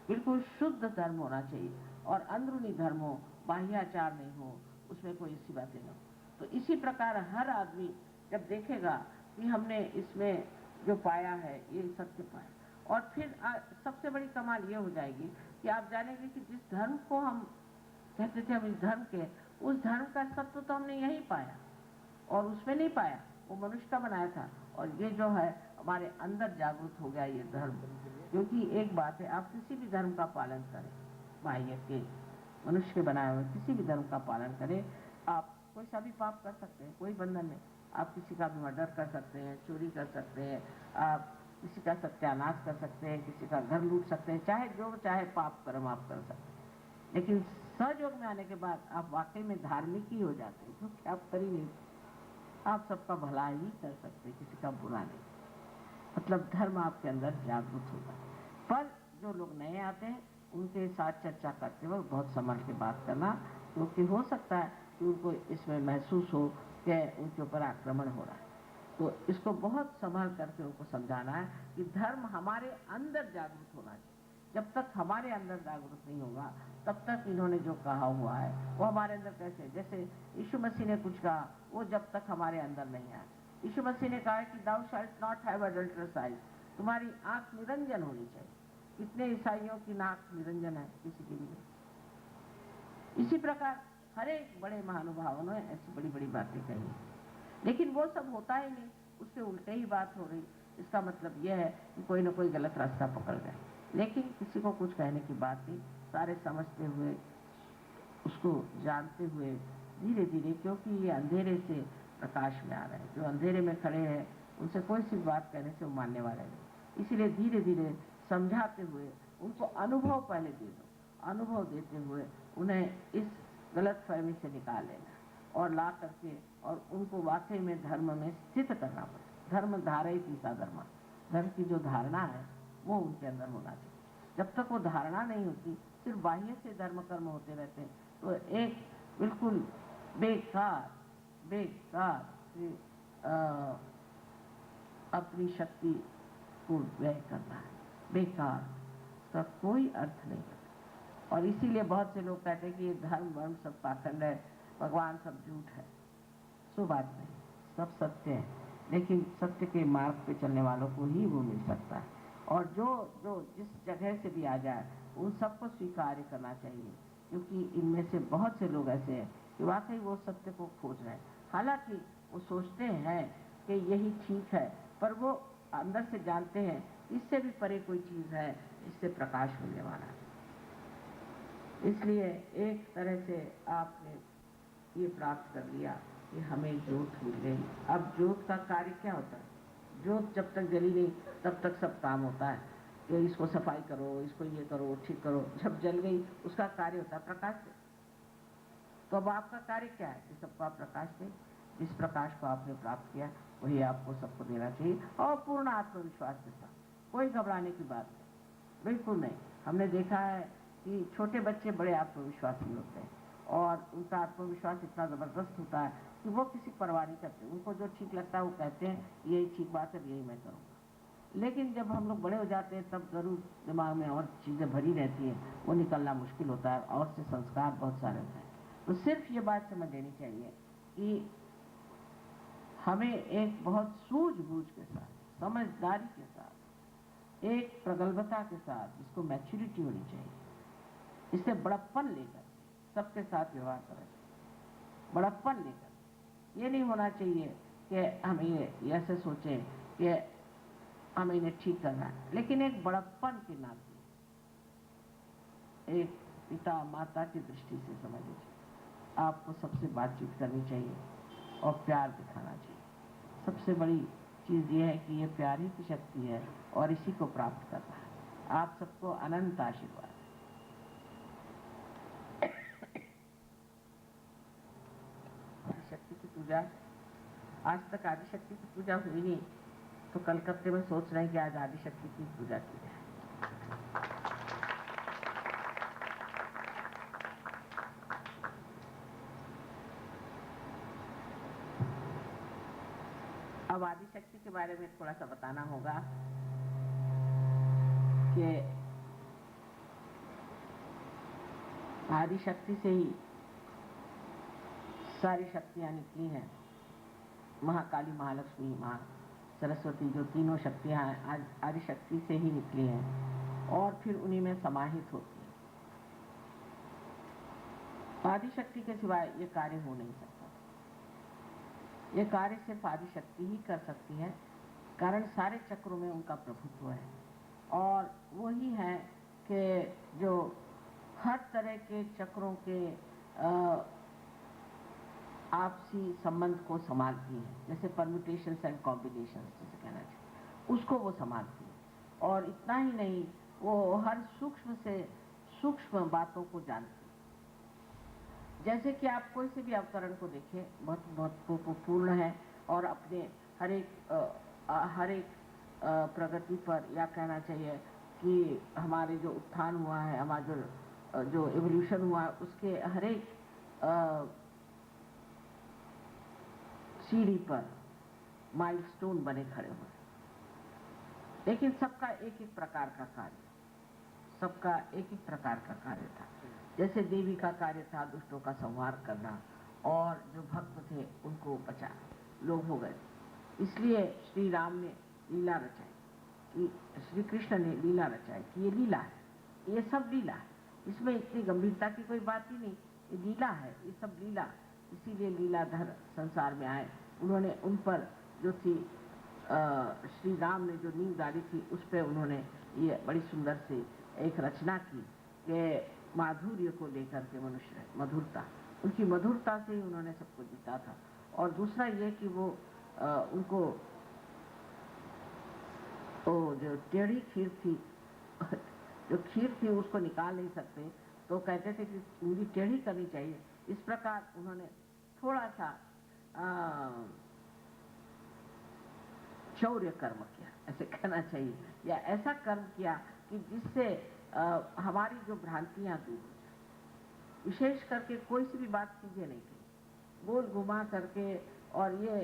बिल्कुल शुद्ध धर्म होना चाहिए, और अंदरूनी धर्म हो, बाह्याचार नहीं हो, उसमें कोई ऐसी बातें ना हो। तो इसी प्रकार हर आदमी जब देखेगा कि हमने इसमें जो पाया है ये सत्य पाया, और फिर सबसे बड़ी कमाल ये हो जाएगी कि आप जानेंगे कि जिस धर्म को हम कहते थे हम इस धर्म के, उस धर्म का सत्य तो हमने यही पाया और उसमें नहीं पाया, वो मनुष्य का बनाया था। और ये जो है हमारे अंदर जागृत हो गया ये धर्म। क्योंकि एक बात है, आप किसी भी धर्म का पालन करें, बाह्य के मनुष्य के बनाए हुए किसी भी धर्म का पालन करें, आप कोई सा भी पाप कर सकते हैं, कोई बंधन नहीं। आप किसी का भी मर्डर कर सकते हैं, चोरी कर सकते हैं, आप किसी का सत्यानाश कर सकते हैं, किसी का घर लूट सकते हैं, चाहे जो चाहे पाप कर्म आप कर सकते हैं। लेकिन सहयोग में आने के बाद आप वाकई में धार्मिक ही हो जाते हैं, क्योंकि आप कर ही नहीं, आप सबका भला ही कर सकते, किसी का बुरा नहीं। मतलब धर्म आपके अंदर जागरूक होगा। पर जो लोग नए आते हैं उनके साथ चर्चा करते वक्त बहुत संभल के बात करना, क्योंकि हो सकता है कि उनको इसमें महसूस हो कि उनके ऊपर आक्रमण हो रहा है। तो इसको बहुत संभाल करके उनको समझाना है कि धर्म हमारे अंदर जागरूक होना चाहिए। जब तक हमारे अंदर जागरूक नहीं होगा तब तक इन्होंने जो कहा हुआ है वो हमारे अंदर कैसे, जैसे यीशु मसीह ने कुछ कहा वो जब तक हमारे अंदर नहीं आया। यीशु मसीह ने कहा कि thou shalt not have adulterous eyes, तुम्हारी आंख निरंजन होनी चाहिए। कितने ईसाइयों की नाक निरंजन है, किसी की नहीं। इसी प्रकार हर एक बड़े महानुभावों ने ऐसी बड़ी बड़ी बातें कही, लेकिन वो सब होता ही नहीं, उससे उल्टे ही बात हो रही। इसका मतलब यह है कि कोई ना कोई गलत रास्ता पकड़ गए, लेकिन किसी को कुछ कहने की बात नहीं, सारे समझते हुए, उसको जानते हुए धीरे धीरे, क्योंकि ये अंधेरे से प्रकाश में आ रहे हैं। जो अंधेरे में खड़े हैं उनसे कोई सी बात कहने से वो मानने वाले नहीं, इसीलिए धीरे धीरे समझाते हुए उनको अनुभव पहले दे दो। अनुभव देते हुए उन्हें इस गलत फहमी से निकाल लेना और ला करके और उनको वाकई में धर्म में स्थित करना पड़े। धर्म धारयति सा धर्म, धर्म की जो धारणा है वो उनके अंदर होना चाहिए। जब तक वो धारणा नहीं होती, सिर्फ बाह्य से धर्म कर्म होते रहते हैं, तो एक बिल्कुल बेकार अपनी शक्ति को व्यय करना है, बेकार, उसका कोई अर्थ नहीं है। और इसीलिए बहुत से लोग कहते हैं कि ये धर्म वर्म सब पाखंड है, भगवान सब झूठ है। सो बात नहीं, सब सत्य है, लेकिन सत्य के मार्ग पे चलने वालों को ही वो मिल सकता है। और जो जो जिस जगह से भी आ जाए उन सबको स्वीकार करना चाहिए, क्योंकि इनमें से बहुत से लोग ऐसे हैं कि वाकई वो सत्य को खोज रहे हैं। हालांकि वो सोचते हैं कि यही ठीक है, पर वो अंदर से जानते हैं इससे भी परे कोई चीज़ है जिससे प्रकाश मिलने वाला है। इसलिए एक तरह से आपने ये प्राप्त कर लिया कि हमें ज्योत मिल गई। अब ज्योत का कार्य क्या होता है? ज्योत जब तक जली नहीं तब तक सब काम होता है कि इसको सफाई करो, इसको ये करो, ठीक करो। जब जल गई उसका कार्य होता है प्रकाश से। तो अब आपका कार्य क्या है कि सबको आप प्रकाश दें। जिस प्रकाश को आपने प्राप्त किया वही आपको सबको देना चाहिए, और पूर्ण आत्मविश्वास के साथ, कोई घबराने की बात नहीं, बिल्कुल नहीं। हमने देखा है कि छोटे बच्चे बड़े आत्मविश्वासी होते हैं और उनका आत्मविश्वास इतना ज़बरदस्त होता है कि वो किसी परवाह नहीं करते। उनको जो ठीक लगता है वो कहते हैं यही ठीक बात है, यही मैं करूँगा। लेकिन जब हम लोग बड़े हो जाते हैं तब ज़रूर दिमाग में और चीज़ें भरी रहती हैं, वो निकलना मुश्किल होता है, और से संस्कार बहुत सारे होते हैं। तो सिर्फ ये बात समझ लेनी चाहिए कि हमें एक बहुत सूझबूझ के साथ, समझदारी के साथ, एक प्रगल्भता के साथ, जिसको मैच्योरिटी होनी चाहिए, इससे बड़प्पन लेकर सबके साथ व्यवहार करना चाहिए। बड़प्पन लेकर, ये नहीं होना चाहिए कि हम ये ऐसे सोचें कि हमें इन्हें ठीक करना है, लेकिन एक बड़प्पन के नाते, एक पिता माता की दृष्टि से समझ लीजिए, आपको सबसे बातचीत करनी चाहिए और प्यार दिखाना चाहिए। सबसे बड़ी चीज़ ये है कि ये प्यार ही की शक्ति है और इसी को प्राप्त करना है। आप सबको अनंत आशीर्वाद। आदिशक्ति की पूजा, आज तक आदिशक्ति की पूजा हुई नहीं, तो कलकत्ते में सोच रहे हैं कि आज आदिशक्ति की पूजा की जाए। अब आदिशक्ति के बारे में थोड़ा सा बताना होगा कि आदिशक्ति से ही सारी शक्तियाँ निकली हैं। महाकाली, महालक्ष्मी, माँ सरस्वती, जो तीनों शक्तियाँ आदिशक्ति से ही निकली हैं और फिर उन्हीं में समाहित होती हैं। आदिशक्ति के सिवाय ये कार्य हो नहीं सकता। ये कार्य सिर्फ आदिशक्ति ही कर सकती है, कारण सारे चक्रों में उनका प्रभुत्व है, और वही है कि जो हर तरह के चक्रों के आपसी संबंध को संभालती है, जैसे परम्यूटेशंस एंड कॉम्बिनेशंस जैसे कहना चाहिए, उसको वो संभालती है। और इतना ही नहीं, वो हर सूक्ष्म से सूक्ष्म बातों को जानती है। जैसे कि आप कोई से भी अवतरण को देखें, बहुत महत्वपूर्ण है और अपने हर एक प्रगति पर, या कहना चाहिए कि हमारे जो उत्थान हुआ है, हमारा जो एवोल्यूशन हुआ है, उसके हर एक सीढ़ी पर माइलस्टोन बने खड़े हुए। लेकिन सबका एक एक प्रकार का कार्य, सबका एक एक प्रकार का कार्य था। जैसे देवी का कार्य था दुष्टों का संहार करना, और जो भक्त थे उनको बचा लोग हो गए। इसलिए श्री राम ने लीला रचाई, कि श्री कृष्ण ने लीला रचाई कि ये लीला है, ये सब लीला है, इसमें इतनी गंभीरता की कोई बात ही नहीं, ये लीला है, ये सब लीला। इसीलिए लीलाधर संसार में आए। उन्होंने उन पर जो थी श्री राम ने जो नींव डाली थी, उस पर उन्होंने ये बड़ी सुंदर से एक रचना की कि माधुर्य को लेकर के मनुष्य, मधुरता, उनकी मधुरता से ही उन्होंने सबको जीता था। और दूसरा ये कि वो उनको जो टेढ़ी खीर थी जो खीर थी उसको निकाल नहीं सकते, तो कहते थे कि उंगली टेढ़ी करनी चाहिए। इस प्रकार उन्होंने थोड़ा सा शौर्य कर्म किया, ऐसे कहना चाहिए, या ऐसा कर्म किया कि जिससे हमारी जो भ्रांतियां दूर हो जाए। विशेष करके कोई सी भी बात सीधे नहीं की, गोल घुमा करके। और ये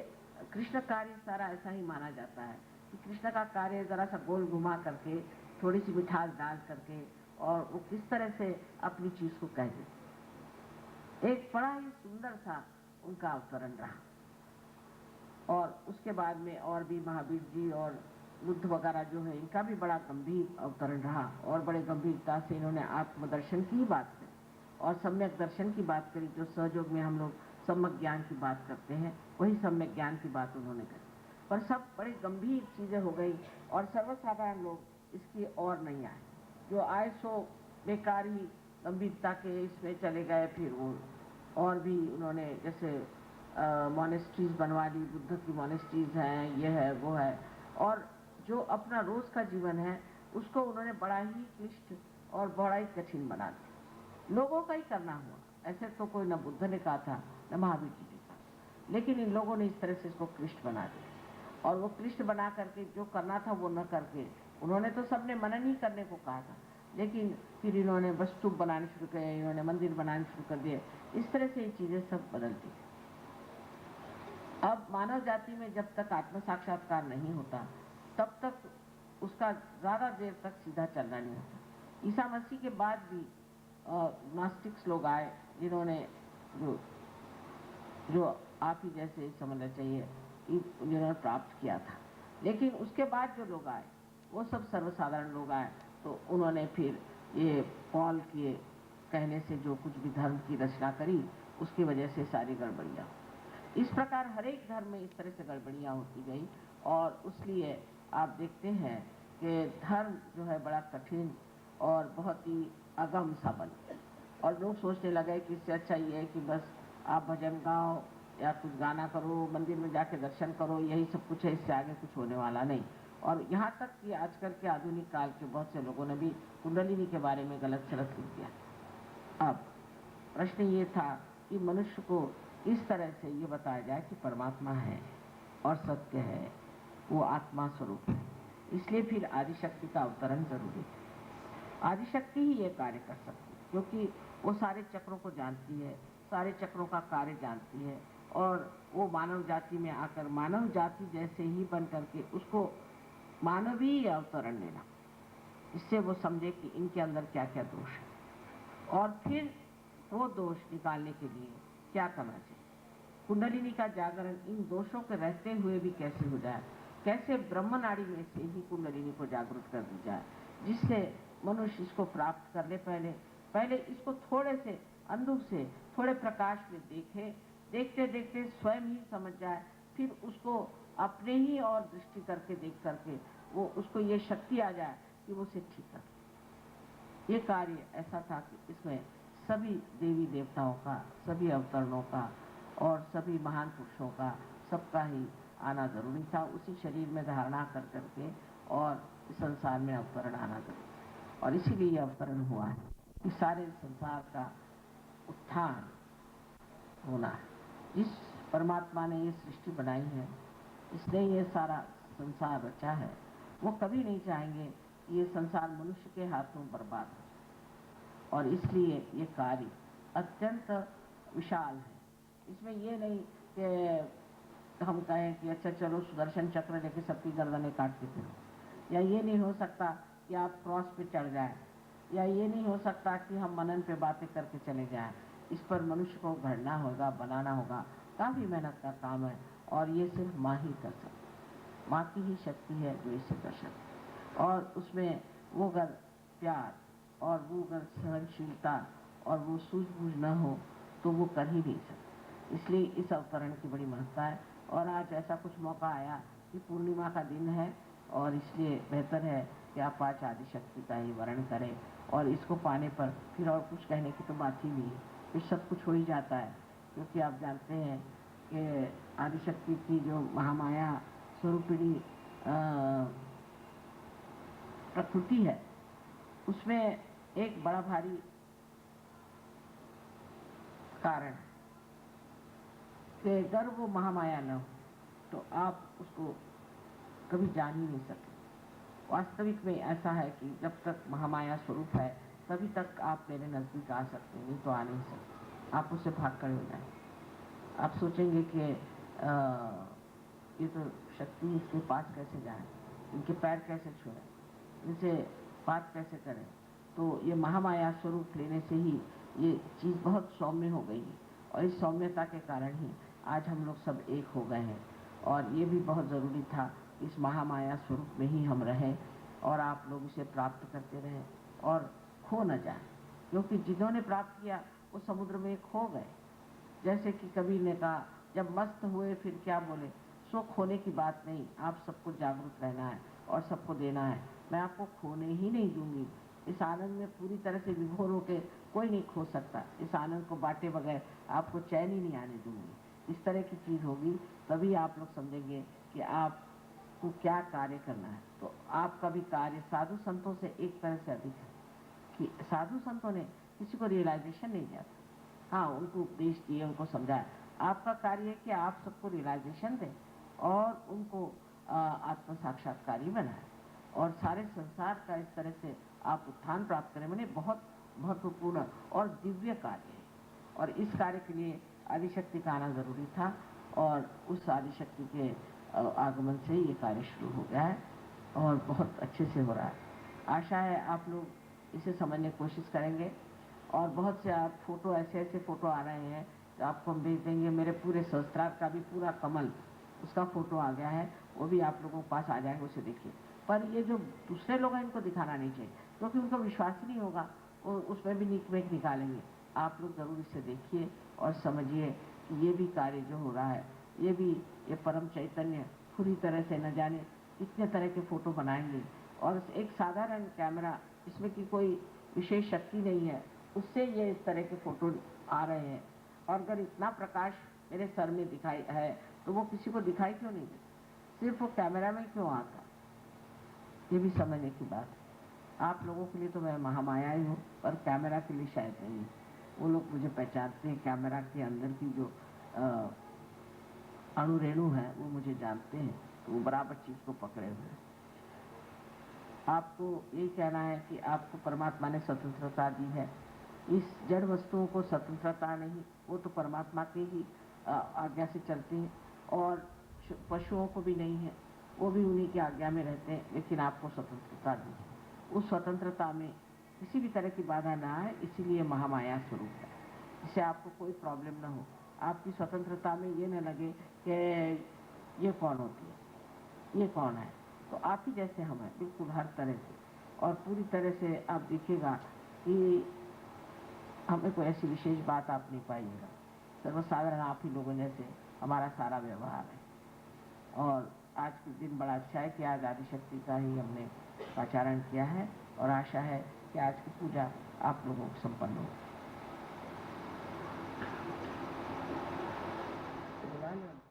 कृष्ण कार्य सारा ऐसा ही माना जाता है कि कृष्ण का कार्य जरा सा गोल घुमा करके, थोड़ी सी मिठास डाल करके, और वो किस तरह से अपनी चीज को कह देते। एक बड़ा ही सुंदर सा उनका अवतरण रहा। और उसके बाद में और भी महावीर जी और बुद्ध वगैरह जो है, इनका भी बड़ा गंभीर अवतरण रहा, और बड़े गंभीरता से इन्होंने आत्मदर्शन की बात करी और सम्यक दर्शन की बात करी। जो सहयोग में हम लोग सम्यक ज्ञान की बात करते हैं, वही सम्यक ज्ञान की बात उन्होंने करी। पर सब बड़ी गंभीर चीजें हो गई, और सर्वसाधारण लोग इसकी ओर नहीं आए। जो आए सो बेकार ही गंभीरता के इसमें चले गए। फिर वो और भी उन्होंने जैसे मॉनेस्ट्रीज बनवा ली, बुद्ध की मॉनेस्ट्रीज हैं, ये है वो है, और जो अपना रोज का जीवन है उसको उन्होंने बड़ा ही क्लिष्ट और बड़ा ही कठिन बना दिया। लोगों का ही करना हुआ, ऐसे तो कोई न बुद्ध ने कहा था न महावीर जी ने कहा, लेकिन इन लोगों ने इस तरह से इसको क्लिष्ट बना दिया। और वो क्लिष्ट बना करके जो करना था वो न करके, उन्होंने तो सबने मनन ही करने को कहा था, लेकिन फिर इन्होंने बस स्तूप बनाने शुरू किए, इन्होंने मंदिर बनाने शुरू कर दिए। इस तरह से ये चीजें सब बदलती। अब मानव जाति में जब तक आत्म साक्षात्कार नहीं होता, तब तक उसका ज्यादा देर तक सीधा चलना नहीं होता। ईसा मसीह के बाद भी नास्टिक्स लोग आए, जिन्होंने जो आप ही जैसे समझना चाहिए जिन्होंने प्राप्त किया था। लेकिन उसके बाद जो लोग आए वो सब सर्वसाधारण लोग आए, तो उन्होंने फिर ये पॉल के कहने से जो कुछ भी धर्म की रचना करी, उसकी वजह से सारी गड़बड़ियाँ। इस प्रकार हर एक धर्म में इस तरह से गड़बड़ियाँ होती गई, और उसलिए आप देखते हैं कि धर्म जो है बड़ा कठिन और बहुत ही अगम सा बन गया। और लोग सोचने लगे कि इससे अच्छा ये है कि बस आप भजन गाओ या कुछ गाना करो, मंदिर में जाके दर्शन करो, यही सब कुछ है, इससे आगे कुछ होने वाला नहीं। और यहाँ तक कि आजकल के आधुनिक काल के बहुत से लोगों ने भी कुंडलिनी के बारे में गलत सलत लिख दिया। अब प्रश्न ये था कि मनुष्य को इस तरह से ये बताया जाए कि परमात्मा है और सत्य है, वो आत्मा स्वरूप है। इसलिए फिर आदिशक्ति का अवतरण जरूरी है। आदिशक्ति ही ये कार्य कर सकती है, क्योंकि वो सारे चक्रों को जानती है, सारे चक्रों का कार्य जानती है, और वो मानव जाति में आकर मानव जाति जैसे ही बन करके उसको मानवीय अवतरण लेना, इससे वो समझे कि इनके अंदर क्या क्या दोष है, और फिर वो दोष निकालने के लिए क्या करना चाहिए। कुंडलिनी का जागरण इन दोषों के रहते हुए भी कैसे हो जाए, कैसे ब्रह्म नाड़ी में से ही कुंडलिनी को जागृत कर दी जाए, जिससे मनुष्य इसको प्राप्त करने पहले इसको थोड़े से अंधुक से थोड़े प्रकाश में देखे, देखते देखते स्वयं ही समझ जाए, फिर उसको अपने ही और दृष्टि करके देख करके वो उसको ये शक्ति आ जाए कि वो उसे ठीक कर। ये कार्य ऐसा था कि इसमें सभी देवी देवताओं का, सभी अवतरणों का और सभी महान पुरुषों का, सबका ही आना जरूरी था। उसी शरीर में धारणा कर करके और संसार में अवतरण आना जरूरी, और इसीलिए यह अवतरण हुआ है कि सारे संसार का उत्थान होना है। जिस परमात्मा ने ये सृष्टि बनाई है, इसने ये सारा संसार रचा है, वो कभी नहीं चाहेंगे कि ये संसार मनुष्य के हाथों बर्बाद हो जाए। और इसलिए ये कार्य अत्यंत विशाल है। इसमें ये नहीं कि हम कहें कि अच्छा चलो सुदर्शन चक्र लेके सबकी गर्दनें काटते फिरो, या ये नहीं हो सकता कि आप क्रॉस पे चढ़ जाएं, या ये नहीं हो सकता कि हम मनन पे बातें करके चले जाएं। इस पर मनुष्य को घड़ना होगा, बनाना होगा, काफ़ी मेहनत का काम है। और ये सिर्फ माँ ही कर सकती, माँ की ही शक्ति है जो इसे कर सकती। और उसमें वो अगर प्यार और वो अगर सहनशीलता और वो सूझबूझ न हो तो वो कर ही नहीं सकती। इसलिए इस अवतरण की बड़ी महत्ता है। और आज ऐसा कुछ मौका आया कि पूर्णिमा का दिन है, और इसलिए बेहतर है कि आप आज आदिशक्ति का ही वर्ण करें। और इसको पाने पर फिर और कुछ कहने की तो बात ही नहीं है, फिर सब कुछ हो ही जाता है। क्योंकि आप जानते हैं कि आदिशक्ति की जो महामाया स्वरूपिणी प्रकृति है, उसमें एक बड़ा भारी कारण कि अगर वो महामाया न हो तो आप उसको कभी जान ही नहीं सकते। वास्तविक में ऐसा है कि जब तक महामाया स्वरूप है तभी तक आप मेरे नज़दीक आ सकते हैं, नहीं तो आ नहीं सकते। आप उससे भाग कर हो जाए। आप सोचेंगे कि ये तो शक्ति, इसके पास कैसे जाए, इनके पैर कैसे छुए, इनसे बात कैसे करें। तो ये महामाया स्वरूप लेने से ही ये चीज़ बहुत सौम्य हो गई है। और इस सौम्यता के कारण ही आज हम लोग सब एक हो गए हैं। और ये भी बहुत ज़रूरी था, इस महामाया स्वरूप में ही हम रहें और आप लोग इसे प्राप्त करते रहें और खो न जाए। क्योंकि जिन्होंने प्राप्त किया वो समुद्र में खो गए। जैसे कि कबीर ने कहा, जब मस्त हुए फिर क्या बोले, सो खोने की बात नहीं, आप सबको जागरूक रहना है और सबको देना है। मैं आपको खोने ही नहीं दूंगी। इस आनंद में पूरी तरह से विभोर होकर कोई नहीं खो सकता। इस आनंद को बांटे बगैर आपको चैन ही नहीं आने दूंगी। इस तरह की चीज़ होगी तभी आप लोग समझेंगे कि आपको क्या कार्य करना है। तो आपका भी कार्य साधु संतों से एक तरह से अधिक है कि साधु संतों ने किसी को रियलाइजेशन नहीं दिया था। हाँ, उनको उपदेश दिए, उनको समझाया। आपका कार्य है कि आप सबको रियलाइजेशन दें और उनको आत्म साक्षात्कारी बनाएं और सारे संसार का इस तरह से आप उत्थान प्राप्त करें। मैंने बहुत महत्वपूर्ण और दिव्य कार्य है। और इस कार्य के लिए आदिशक्ति का आना जरूरी था और उस आदिशक्ति के आगमन से ये कार्य शुरू हो गया है और बहुत अच्छे से हो रहा है। आशा है आप लोग इसे समझने की कोशिश करेंगे। और बहुत से आप फोटो, ऐसे ऐसे फोटो आ रहे हैं तो आपको हम भेज देंगे। मेरे पूरे सहस्त्रार का भी पूरा कमल, उसका फोटो आ गया है, वो भी आप लोगों के पास आ जाएगा, उसे देखिए। पर ये जो दूसरे लोग हैं इनको दिखाना नहीं चाहिए, क्योंकि उनको विश्वास ही नहीं होगा, वो उसमें भी नीक मेक निकालेंगे। आप लोग जरूर इसे देखिए और समझिए कि ये भी कार्य जो हो रहा है, ये परम चैतन्य पूरी तरह से न जाने कितने तरह के फोटो बनाएंगे। और एक साधारण कैमरा, इसमें की कोई विशेष शक्ति नहीं है, उससे ये इस तरह के फोटो आ रहे हैं। और अगर इतना प्रकाश मेरे सर में दिखाई है तो वो किसी को दिखाई क्यों नहीं देता, सिर्फ वो कैमरा में क्यों आता, ये भी समझने की बात है। आप लोगों के लिए तो मैं महामाया ही हूँ, पर कैमरा के लिए शायद नहीं। वो लोग मुझे पहचानते हैं, कैमरा के अंदर की जो अणु रेणु है वो मुझे जानते हैं, तो वो बराबर चीज़ को पकड़े हुए हैं। आपको यही कहना है कि आपको परमात्मा ने स्वतंत्रता दी है। इस जड़ वस्तुओं को स्वतंत्रता नहीं, वो तो परमात्मा की ही आज्ञा से चलते हैं। और पशुओं को भी नहीं है, वो भी उन्हीं की आज्ञा में रहते हैं, लेकिन आपको स्वतंत्रता दी। उस स्वतंत्रता में किसी भी तरह की बाधा ना आए, इसीलिए महामाया स्वरूप है। इससे आपको कोई प्रॉब्लम ना हो। आपकी स्वतंत्रता में ये न लगे कि ये कौन होती है, ये कौन है। तो आप ही जैसे हम हैं, बिल्कुल हर तरह से। और पूरी तरह से आप देखिएगा कि हमें कोई ऐसी विशेष बात आप नहीं पाइएगा। सर्वसाधारण आप ही लोगों जैसे हमारा सारा व्यवहार है। और आज के दिन बड़ा अच्छा है कि आज आदिशक्ति का ही हमने आचरण किया है और आशा है कि आज की पूजा आप लोगों को संपन्न हो।